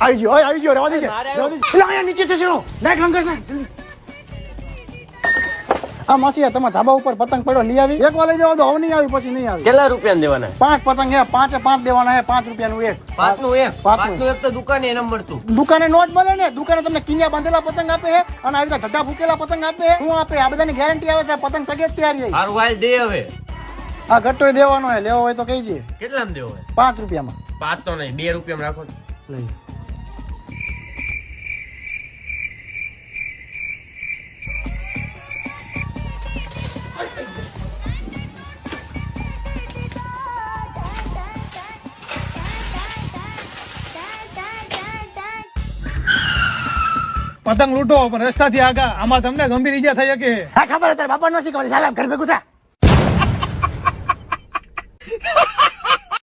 આવી ગયો રહેવા દેજે એટલે અહીંયા નીચે જશે નાખ લંગસ નાખ જલ્દી આ માસી તમારા ધાબા ઉપર પતંગ પડ્યો લઈ આવી એક વાર લઈ જવા દો હવે નહીં આવી પછી નહીં આવી કેટલા રૂપિયા દેવાના 5 પતંગ હે 5 દેવાના હે 5 રૂપિયાનું એક પાંચનું એક તો દુકાને એમ મળતું દુકાને નો જ મળે ને દુકાને તમને કિનિયા બાંધેલા પતંગ આપે છે અને આવી રીતે ઢગા ફૂકેલા પતંગ આપે છે શું આપે આ બધાની ગેરંટી આવે છે પતંગ સગે તૈયારી હારું હાલ દે હવે આ ગટ્ટો દેવાનો હે લેવો હોય તો કઈ છે કેટલામાં દેવો હોય 5 રૂપિયામાં 5 તો નહીં 2 રૂપિયામાં રાખો લઈ પતંગ લૂંટો પણ રસ્તાથી આગા આમાં તમને ગંભીર ઈજા થઈ શકે હા ખબર તારા બાપા નો શીખવાડી સાલા ઘર ભેગું થા